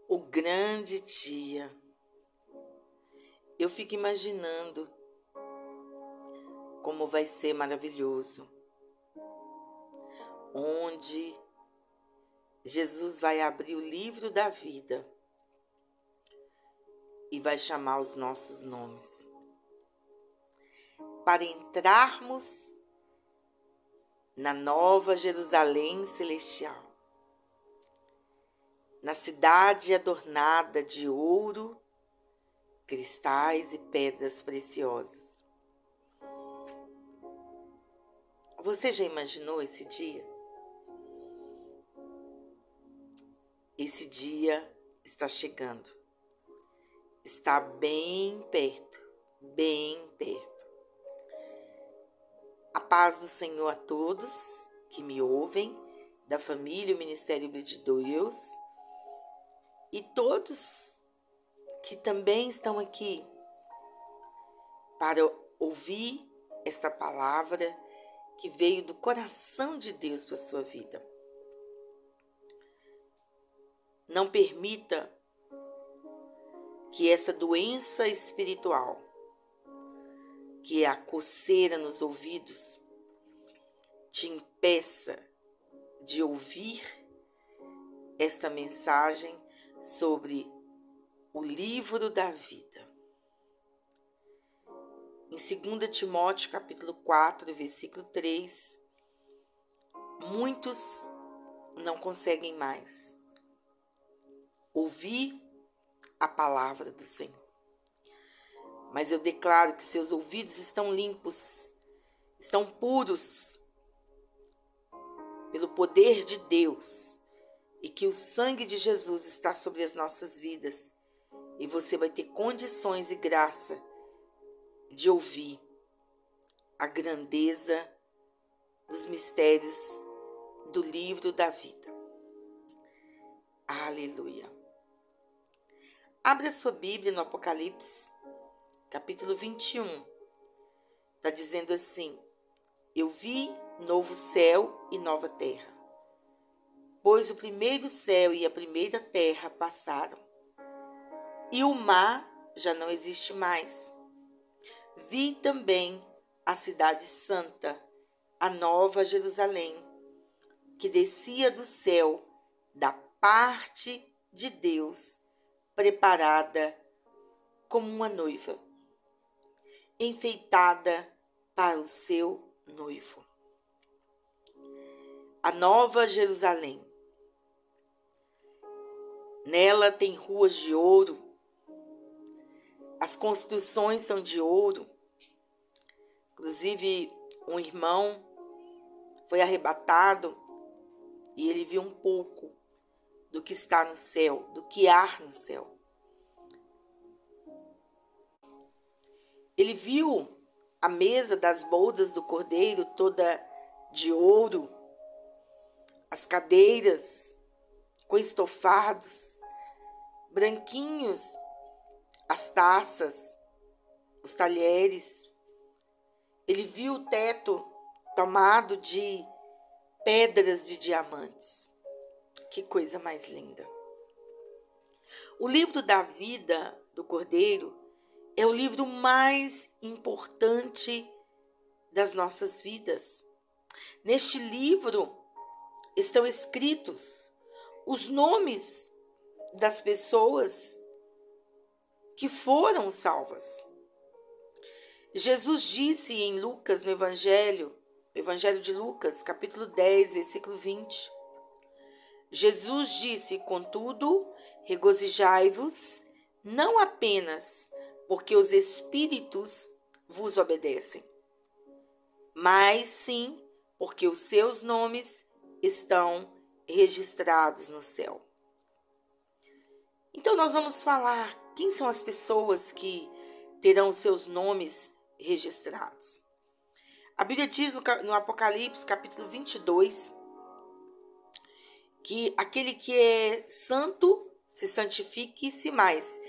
o grande dia. Eu fico imaginando como vai ser maravilhoso, onde Jesus vai abrir o livro da vida e vai chamar os nossos nomes para entrarmos na nova Jerusalém celestial, na cidade adornada de ouro, cristais e pedras preciosas. Você já imaginou esse dia? Esse dia está chegando. Está bem perto, bem perto. A paz do Senhor a todos que me ouvem, da família o Ministério Bíblia de Deus, e todos que também estão aqui para ouvir esta palavra que veio do coração de Deus para a sua vida. Não permita que essa doença espiritual, que é a coceira nos ouvidos, te impeça de ouvir esta mensagem sobre o livro da vida. Em 2 Timóteo, capítulo 4, versículo 3, muitos não conseguem mais ouvir a palavra do Senhor. Mas eu declaro que seus ouvidos estão limpos, estão puros pelo poder de Deus e que o sangue de Jesus está sobre as nossas vidas e você vai ter condições e graça de ouvir a grandeza dos mistérios do livro da vida. Aleluia. Abra sua Bíblia no Apocalipse, capítulo 21. Está dizendo assim: eu vi novo céu e nova terra, pois o primeiro céu e a primeira terra passaram, e o mar já não existe mais. Vi também a cidade santa, a nova Jerusalém, que descia do céu da parte de Deus, preparada como uma noiva, enfeitada para o seu noivo. A nova Jerusalém. Nela tem ruas de ouro, as construções são de ouro. Inclusive, um irmão foi arrebatado e ele viu um pouco do que está no céu, do que há no céu. Ele viu a mesa das bodas do Cordeiro toda de ouro, as cadeiras com estofados branquinhos, as taças, os talheres. Ele viu o teto tomado de pedras de diamantes. Que coisa mais linda! O livro da vida do Cordeiro é o livro mais importante das nossas vidas. Neste livro estão escritos os nomes das pessoas que foram salvas. Jesus disse em Lucas, no Evangelho de Lucas, capítulo 10, versículo 20. Jesus disse: contudo, regozijai-vos, não apenas porque os espíritos vos obedecem, mas sim porque os seus nomes estão registrados no céu. Então nós vamos falar quem são as pessoas que terão seus nomes registrados. A Bíblia diz no Apocalipse, capítulo 22, que aquele que é santo se santifique-se mais,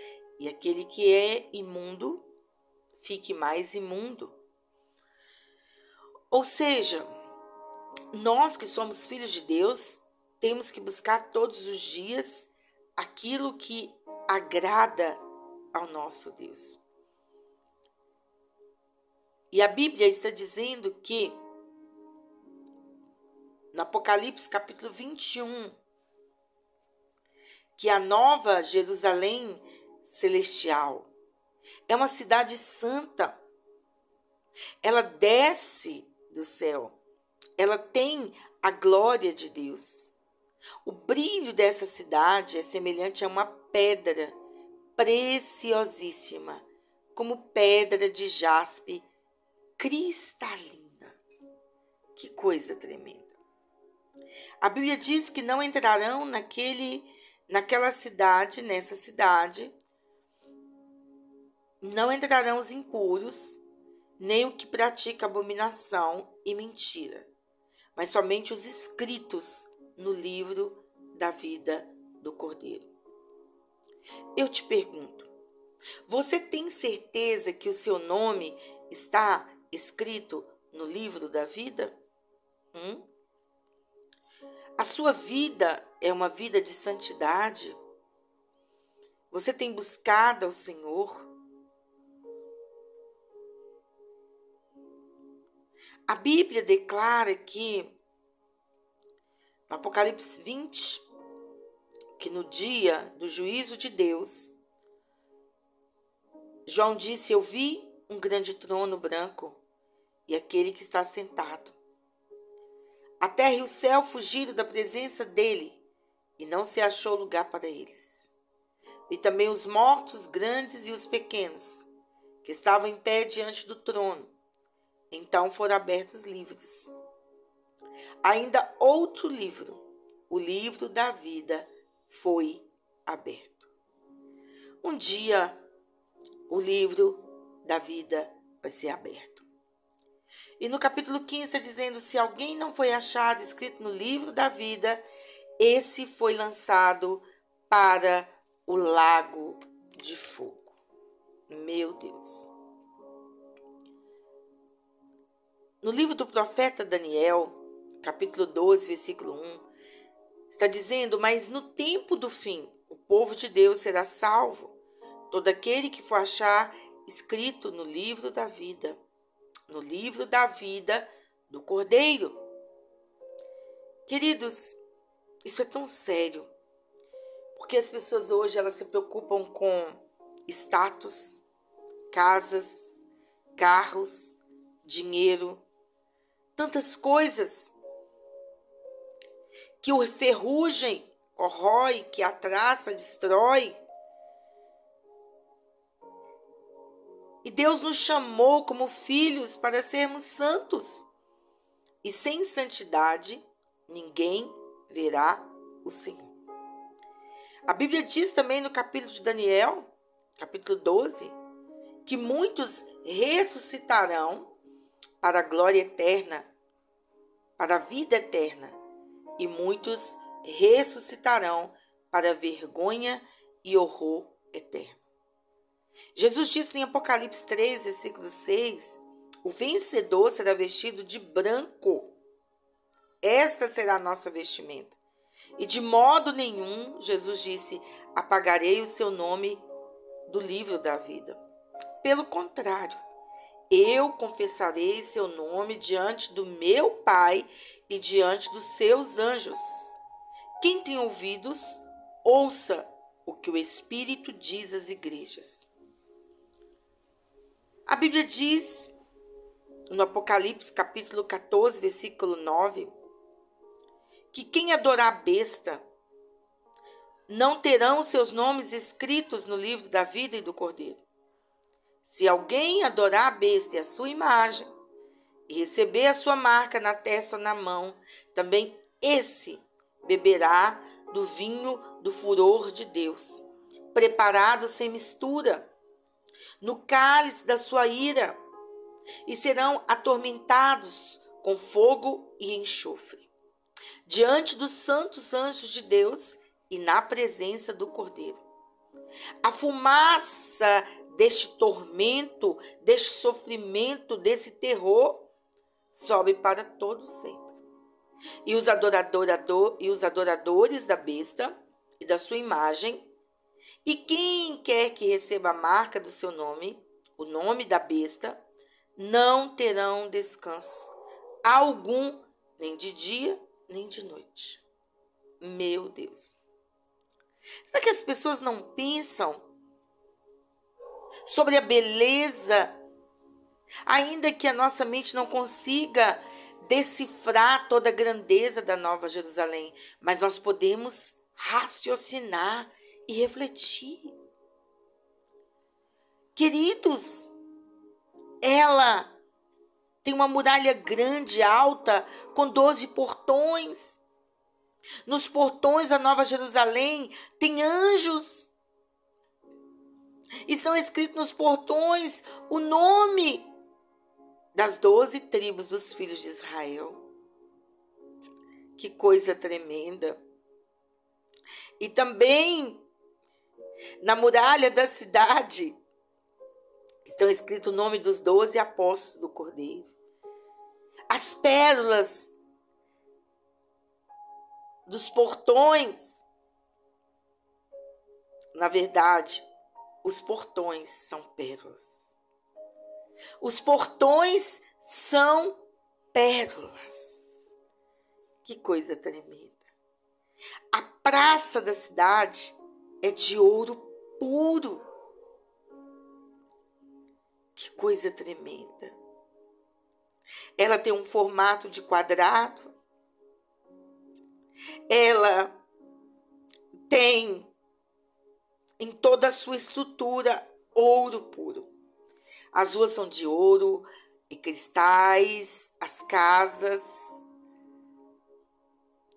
e aquele que é imundo fique mais imundo. Ou seja, nós que somos filhos de Deus, temos que buscar todos os dias aquilo que agrada ao nosso Deus. E a Bíblia está dizendo que, no Apocalipse capítulo 21, que a nova Jerusalém celestial é uma cidade santa. Ela desce do céu. Ela tem a glória de Deus. O brilho dessa cidade é semelhante a uma pedra preciosíssima, como pedra de jaspe cristalina. Que coisa tremenda. A Bíblia diz que não entrarão naquela cidade, nessa cidade, não entrarão os impuros, nem o que pratica abominação e mentira, mas somente os inscritos no livro da vida do Cordeiro. Eu te pergunto, você tem certeza que o seu nome está escrito no livro da vida? A sua vida é uma vida de santidade? Você tem buscado ao Senhor? A Bíblia declara que, no Apocalipse 20, que no dia do juízo de Deus, João disse: eu vi um grande trono branco e aquele que está sentado. A terra e o céu fugiram da presença dele e não se achou lugar para eles. E também os mortos, grandes e os pequenos, que estavam em pé diante do trono. Então foram abertos livros. Ainda outro livro, o livro da vida, foi aberto. Um dia, o livro da vida vai ser aberto. E no capítulo 15 está dizendo: se alguém não foi achado escrito no livro da vida, esse foi lançado para o lago de fogo. Meu Deus. No livro do profeta Daniel, capítulo 12, versículo 1, está dizendo: mas no tempo do fim, o povo de Deus será salvo, todo aquele que for achar escrito no livro da vida do Cordeiro. Queridos, isso é tão sério, porque as pessoas hoje elas se preocupam com status, casas, carros, dinheiro, tantas coisas que o ferrugem corrói, que a traça destrói. E Deus nos chamou como filhos para sermos santos. E sem santidade, ninguém verá o Senhor. A Bíblia diz também no capítulo de Daniel, capítulo 12, que muitos ressuscitarão para a glória eterna, para a vida eterna, e muitos ressuscitarão para a vergonha e horror eterno. Jesus disse em Apocalipse 3, versículo 6, o vencedor será vestido de branco. Esta será a nossa vestimenta. E de modo nenhum, Jesus disse, apagarei o seu nome do livro da vida. Pelo contrário, eu confessarei seu nome diante do meu Pai e diante dos seus anjos. Quem tem ouvidos, ouça o que o Espírito diz às igrejas. A Bíblia diz, no Apocalipse capítulo 14, versículo 9, que quem adorar a besta não terão seus nomes escritos no livro da vida e do Cordeiro. Se alguém adorar a besta e a sua imagem e receber a sua marca na testa ou na mão, também esse beberá do vinho do furor de Deus, preparado sem mistura, no cálice da sua ira, e serão atormentados com fogo e enxofre, diante dos santos anjos de Deus e na presença do Cordeiro. A fumaça deste tormento, deste sofrimento, desse terror, sobe para todo sempre. E os adoradores da besta e da sua imagem, e quem quer que receba a marca do seu nome, o nome da besta, não terão descanso algum, nem de dia, nem de noite. Meu Deus. Será que as pessoas não pensam sobre a beleza, ainda que a nossa mente não consiga decifrar toda a grandeza da Nova Jerusalém, mas nós podemos raciocinar e refletir. Queridos, ela tem uma muralha grande, alta, com 12 portões. Nos portões da Nova Jerusalém tem anjos. Estão escritos nos portões o nome das 12 tribos dos filhos de Israel. Que coisa tremenda. E também na muralha da cidade estão escritos o nome dos 12 apóstolos do Cordeiro. As pérolas dos portões. Na verdade, os portões são pérolas. Os portões são pérolas. Que coisa tremenda. A praça da cidade é de ouro puro. Que coisa tremenda. Ela tem um formato de quadrado. Ela tem em toda a sua estrutura ouro puro. As ruas são de ouro e cristais, as casas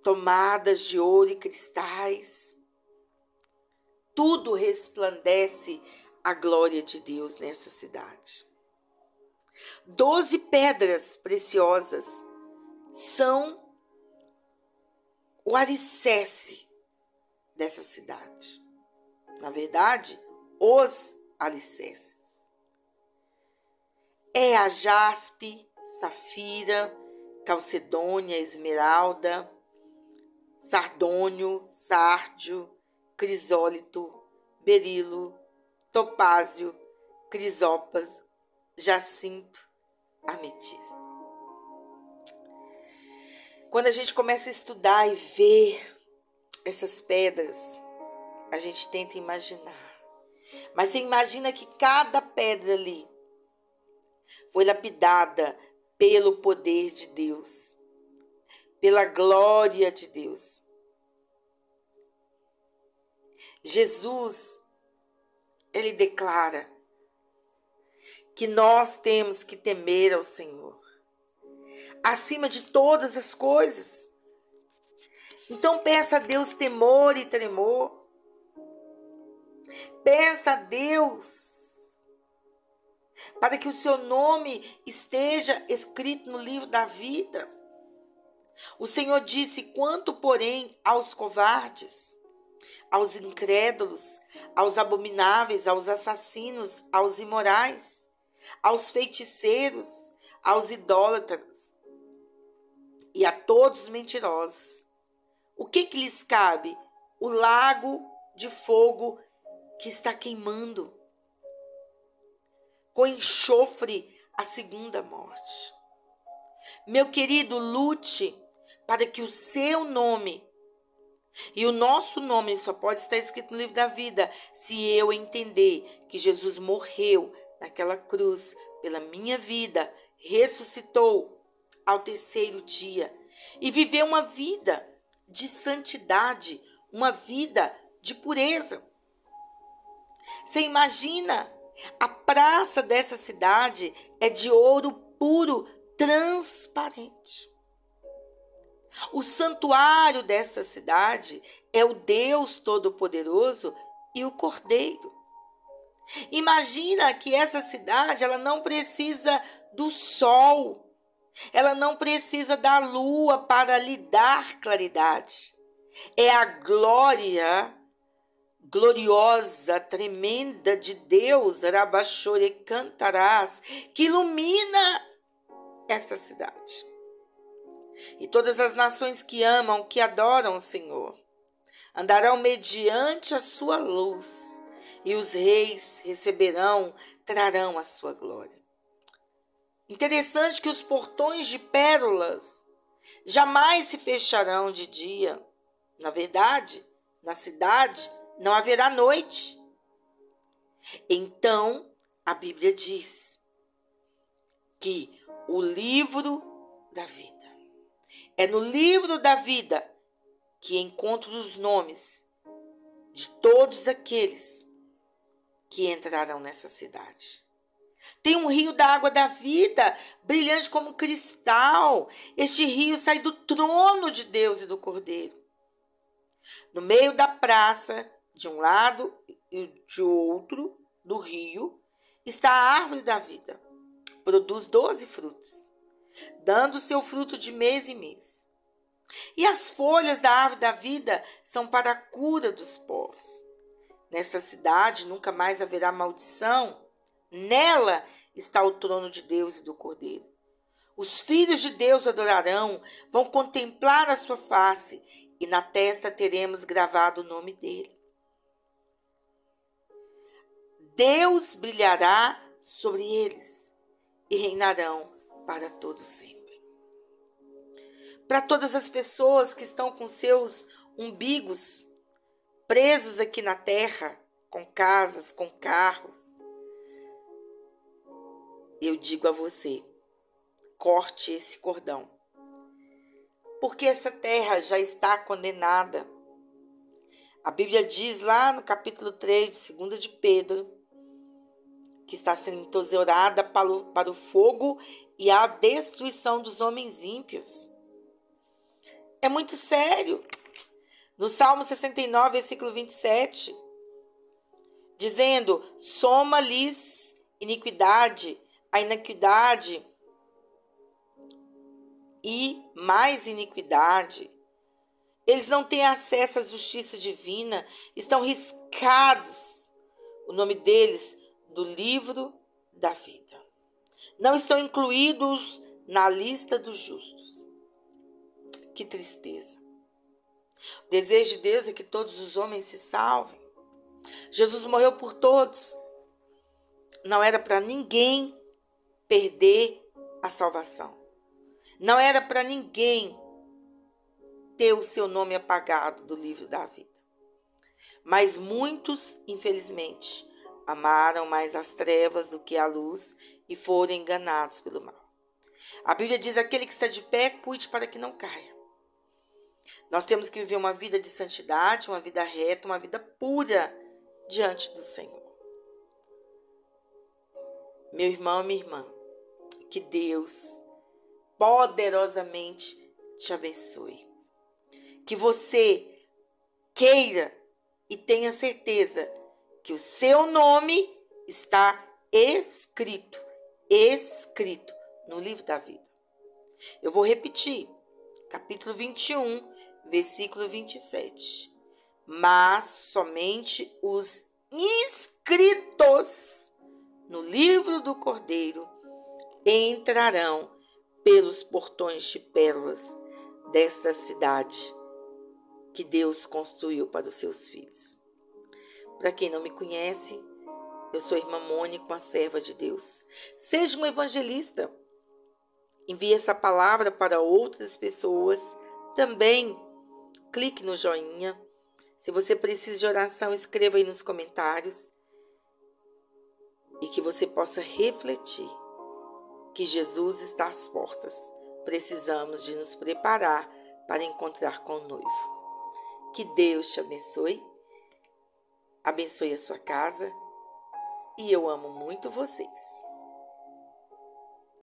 tomadas de ouro e cristais. Tudo resplandece a glória de Deus nessa cidade. 12 pedras preciosas são o alicerce dessa cidade. Na verdade, os alicerces. É a jaspe, safira, calcedônia, esmeralda, sardônio, sárdio, crisólito, berilo, topázio, crisópas, jacinto, ametista. Quando a gente começa a estudar e ver essas pedras, a gente tenta imaginar. Mas você imagina que cada pedra ali foi lapidada pelo poder de Deus, pela glória de Deus. Jesus, ele declara que nós temos que temer ao Senhor acima de todas as coisas. Então peça a Deus temor e tremor. Peça a Deus para que o seu nome esteja escrito no livro da vida. O Senhor disse: quanto, porém, aos covardes, aos incrédulos, aos abomináveis, aos assassinos, aos imorais, aos feiticeiros, aos idólatras e a todos os mentirosos, o que lhes cabe? O lago de fogo que está queimando, com enxofre, a segunda morte. Meu querido, lute para que o seu nome e o nosso nome só pode estar escrito no livro da vida se eu entender que Jesus morreu naquela cruz pela minha vida, ressuscitou ao terceiro dia e viveu uma vida de santidade, uma vida de pureza. Você imagina, a praça dessa cidade é de ouro puro, transparente. O santuário dessa cidade é o Deus Todo-Poderoso e o Cordeiro. Imagina que essa cidade, ela não precisa do sol, ela não precisa da lua para lhe dar claridade. É a gloriosa, tremenda de Deus, Rabachore Cantarás, que ilumina esta cidade. E todas as nações que amam, que adoram o Senhor, andarão mediante a sua luz, e os reis trarão a sua glória. Interessante que os portões de pérolas jamais se fecharão de dia. Na verdade, na cidade não haverá noite. Então, a Bíblia diz que o livro da vida. É no livro da vida que encontro os nomes de todos aqueles que entrarão nessa cidade. Tem um rio da água da vida, brilhante como cristal. Este rio sai do trono de Deus e do Cordeiro. No meio da praça, de um lado e de outro do rio, está a árvore da vida. Produz 12 frutos, dando seu fruto de mês em mês. E as folhas da árvore da vida são para a cura dos povos. Nessa cidade nunca mais haverá maldição. Nela está o trono de Deus e do Cordeiro. Os filhos de Deus adorarão, vão contemplar a sua face, e na testa teremos gravado o nome dele. Deus brilhará sobre eles e reinarão para todo sempre. Para todas as pessoas que estão com seus umbigos presos aqui na terra, com casas, com carros, eu digo a você, corte esse cordão. Porque essa terra já está condenada. A Bíblia diz lá no capítulo 3 de 2 de Pedro, que está sendo entesourada para o fogo e a destruição dos homens ímpios. É muito sério. No Salmo 69, versículo 27, dizendo, soma-lhes iniquidade, a iniquidade e mais iniquidade. Eles não têm acesso à justiça divina, estão riscados o nome deles do livro da vida. Não estão incluídos na lista dos justos. Que tristeza. O desejo de Deus é que todos os homens se salvem. Jesus morreu por todos. Não era para ninguém perder a salvação. Não era para ninguém ter o seu nome apagado do livro da vida. Mas muitos, infelizmente, amaram mais as trevas do que a luz e foram enganados pelo mal. A Bíblia diz, aquele que está de pé, cuide para que não caia. Nós temos que viver uma vida de santidade, uma vida reta, uma vida pura diante do Senhor. Meu irmão, minha irmã, que Deus poderosamente te abençoe. Que você queira e tenha certeza que o seu nome está escrito no livro da vida. Eu vou repetir, capítulo 21, versículo 27. Mas somente os inscritos no livro do Cordeiro entrarão pelos portões de pérolas desta cidade que Deus construiu para os seus filhos. Para quem não me conhece, eu sou a irmã Mônica, uma serva de Deus. Seja um evangelista. Envie essa palavra para outras pessoas. Também clique no joinha. Se você precisa de oração, escreva aí nos comentários. E que você possa refletir que Jesus está às portas. Precisamos de nos preparar para encontrar com o noivo. Que Deus te abençoe. Abençoe a sua casa. E eu amo muito vocês.